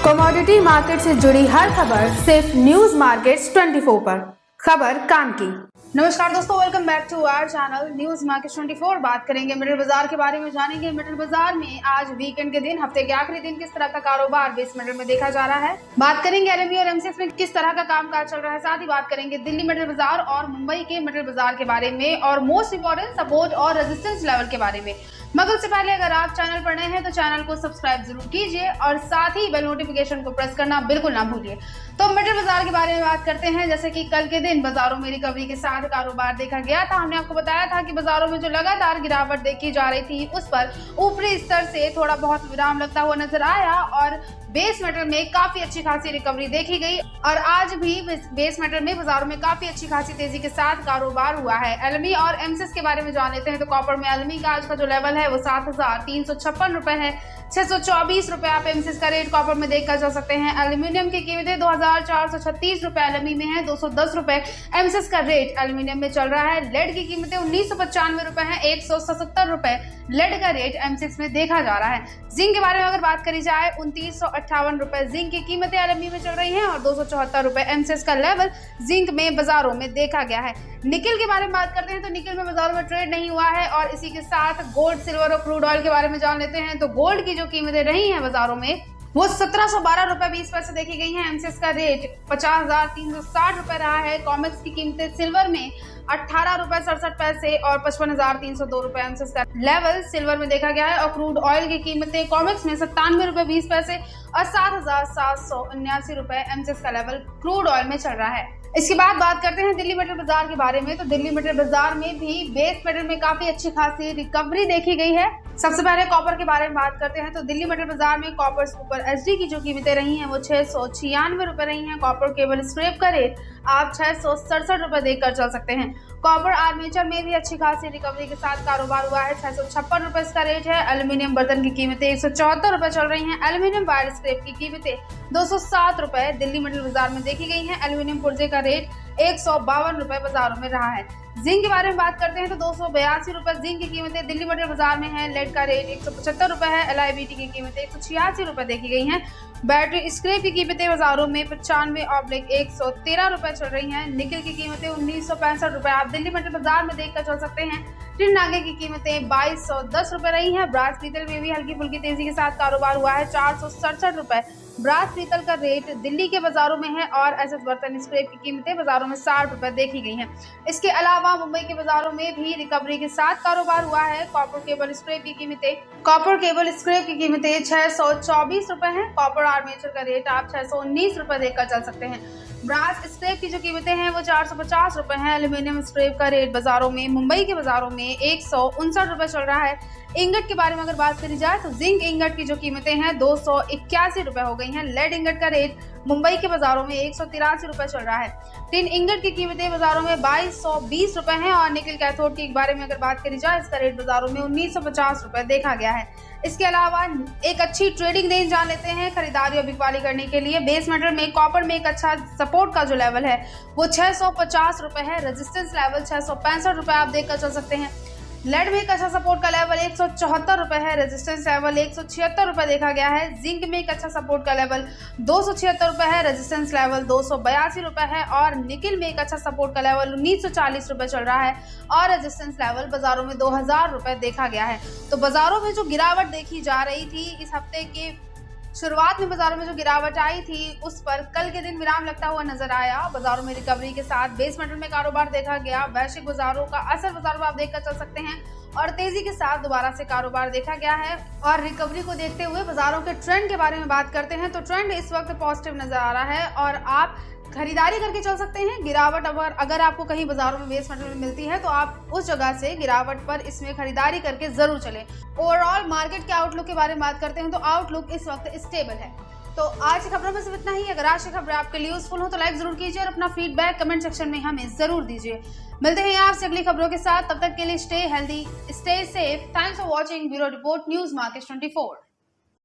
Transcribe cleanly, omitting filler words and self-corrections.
Commodity market से जुड़ी हर खबर सिर्फ न्यूज मार्केट्स 24 पर। खबर काम की। नमस्कार दोस्तों, welcome back to our channel news market 24। बात करेंगे मिडिल बाजार के बारे में, जानेंगे मिडिल बाजार में आज वीकेंड के दिन, हफ्ते के आखिरी दिन किस तरह का कारोबार बेस मेटल में देखा जा रहा है। बात करेंगे एलएमई और एमसीएक्स में किस तरह का कामकाज चल रहा है। साथ ही बात करेंगे दिल्ली मिडिल बाजार और मुंबई के मिडिल बाजार के बारे में और मोस्ट इंपोर्टेंट सपोर्ट और रेजिस्टेंस लेवल के बारे में। मगर उससे पहले अगर आप चैनल पर नए हैं तो चैनल को सब्सक्राइब जरूर कीजिए और साथ ही बेल नोटिफिकेशन को प्रेस करना बिल्कुल ना भूलिए। तो मिडिल बाजार के बारे में बात करते हैं। जैसे कि कल के दिन बाजारों में रिकवरी के साथ कारोबार देखा गया था। हमने आपको बताया था कि बाजारों में जो लगातार गिरावट देखी जा रही थी उस पर ऊपरी स्तर से थोड़ा बहुत विराम लगता हुआ नजर आया और बेस मेटल में काफी अच्छी खासी रिकवरी देखी गई और आज भी बेस मेटल में बाजारों में काफी अच्छी खासी तेजी के साथ कारोबार हुआ है। एलएमई और एमसीएक्स के बारे में जान लेते हैं। तो कॉपर में एलएमई का आज का जो लेवल है वो 7,356 रुपए है। 624 रुपए आप एमसीएक्स का रेट कॉपर में देखकर जा सकते हैं। एल्यूमिनियम की कीमतें 2,436 रुपए एलएमई में है, 210 रुपए एमसीएक्स का रेट एल्यूमिनियम में चल रहा है। लेड की कीमतें 1995 रुपए है, 177 रुपए लेड का रेट एमसीएक्स में देखा जा रहा है। जिंक के बारे में अगर बात करी जाए 2958 रुपए जिंक की कीमतें एलएमई में चल रही हैं और 274 रुपए एमसीएक्स का लेवल जिंक में बाजारों में देखा गया है। निकल के बारे में बात करते हैं तो निकल में बाजारों में ट्रेड नहीं हुआ है और इसी के साथ गोल्ड, सिल्वर और क्रूड ऑयल के बारे में जान लेते हैं। तो गोल्ड की जो कीमतें रही हैं बाजारों में वो 1712 रुपए 20 पैसे देखी गई हैं। एमसीएक्स का रेट 50,360 रुपए रहा है। कॉमेक्स की कीमतें सिल्वर में 18 रुपए 67 पैसे और 55,302 रुपए एमसीएक्स का लेवल सिल्वर में देखा गया है और क्रूड ऑयल की कीमतें कॉमेक्स में 97 रुपए 20 पैसे और 7,779 रुपए एमसीएक्स का लेवल क्रूड ऑयल में चल रहा है। इसके बाद बात करते हैं दिल्ली मेटल बाजार के बारे में। तो दिल्ली मेटल बाजार में भी बेस मेटल में काफी अच्छी खासी रिकवरी देखी गई है। सबसे पहले कॉपर के बारे में बात करते हैं। तो दिल्ली मेटल बाजार में कॉपर सुपर एचडी की जो कीमतें रही हैं वो 696 रुपए रही हैं। कॉपर केबल स्क्रैप का रेट आप 667 रुपए देकर चल सकते हैं। कॉपर आर्मेचर में भी अच्छी खासी रिकवरी के साथ कारोबार हुआ है। 656 रुपए इसका रेट है। एल्यूमिनियम बर्तन की कीमतें 174 रुपए चल रही हैं। एल्यूमिनियम वायर स्क्रैप की कीमतें 207 रुपए दिल्ली मेटल बाजार में देखी गई हैं। एल्यूमिनियम पुर्जे का रेट 152 रुपए बाजारों में रहा है। जिंक के बारे में बात करते हैं तो 282 रुपए जिंक की कीमतें दिल्ली मेटल बाजार में है। लेड का रेट 175 रुपए है। LIBT की कीमतें 186 रुपए देखी गई हैं। बैटरी स्क्रैप की कीमतें बाजारों में 95/113 रुपए चल रही हैं। निकल की कीमतें 1965 रुपए आप दिल्ली मेटल बाजार में देखकर चल सकते हैं। टिन नागे की कीमतें 2210 रुपए रही हैं। ब्रास पीतल में भी हल्की फुल्की तेजी के साथ कारोबार हुआ है। 467 रुपए ब्रास पीतल का रेट दिल्ली के बाजारों में है और एसएस बर्तन स्क्रैप की कीमतें बाजारों में 60 रुपए देखी गई हैं। इसके अलावा मुंबई के बाजारों में भी रिकवरी के साथ कारोबार हुआ है। कॉपर केबल स्क्रैप की कीमतें 624 रुपए हैं। कॉपर आर्मेचर का रेट आप 619 रुपए देकर चल सकते हैं। ब्रास स्क्रैप की जो कीमतें हैं वो 450 रुपए हैं। एल्यूमिनियम स्क्रैप का रेट बाजारों में मुंबई के बाजारों में 159 रुपए चल रहा है। इंगट के बारे में अगर बात करी जाए तो जिंक इंगट की जो कीमतें हैं 281 रुपए हो गई हैं। लेड इंगट का रेट मुंबई के बाजारों में 183 रुपए चल रहा है। टिन इंगट की कीमतें बाजारों में 2220 रुपए हैं और निकल कैथोड के बारे में अगर बात करी जाए इसका रेट बाजारों में 1950 रुपए देखा गया है। इसके अलावा एक अच्छी ट्रेडिंग रेंज जान लेते हैं खरीदारी और बिकवाली करने के लिए। बेस मेटल में कॉपर में एक अच्छा सपोर्ट का जो लेवल है वो 650 रुपए है। रेजिस्टेंस लेवल 665 रुपए आप देखकर चल सकते हैं। लेड में एक अच्छा सपोर्ट का लेवल 174 रुपए है। रेजिस्टेंस लेवल 176 रुपए देखा गया है। जिंक में एक अच्छा सपोर्ट का लेवल 276 रुपए है। रेजिस्टेंस लेवल 282 रुपए है और निकल में एक अच्छा सपोर्ट का लेवल 1940 रुपए चल रहा है और रेजिस्टेंस लेवल बाजारों में 2000 रुपए देखा गया है। तो बाजारों में जो गिरावट देखी जा रही थी इस हफ्ते के शुरुआत में बाजारों में जो गिरावट आई थी उस पर कल के दिन विराम लगता हुआ नजर आया। बाजारों में रिकवरी के साथ बेस मेटल में कारोबार देखा गया। वैश्विक बाजारों का असर बाजारों में आप देखकर चल सकते हैं और तेजी के साथ दोबारा से कारोबार देखा गया है। और रिकवरी को देखते हुए बाजारों के ट्रेंड के बारे में बात करते हैं तो ट्रेंड इस वक्त पॉजिटिव नजर आ रहा है और आप खरीदारी करके चल सकते हैं। गिरावट अगर आपको कहीं बाजारों में बेस मेटल में मिलती है तो आप उस जगह से गिरावट पर इसमें खरीदारी करके जरूर चलें। ओवरऑल मार्केट के आउटलुक के बारे में बात करते हैं तो आउटलुक इस वक्त स्टेबल है। तो आज की खबरों में सिर्फ इतना ही। अगर आज की खबर आपके लिए यूजफुल हो तो लाइक जरूर कीजिए और अपना फीडबैक कमेंट सेक्शन में हमें जरूर दीजिए। मिलते हैं आपसे अगली खबरों के साथ, तब तक के लिए stay healthy, stay safe. Thanks for watching bureau report news market 24।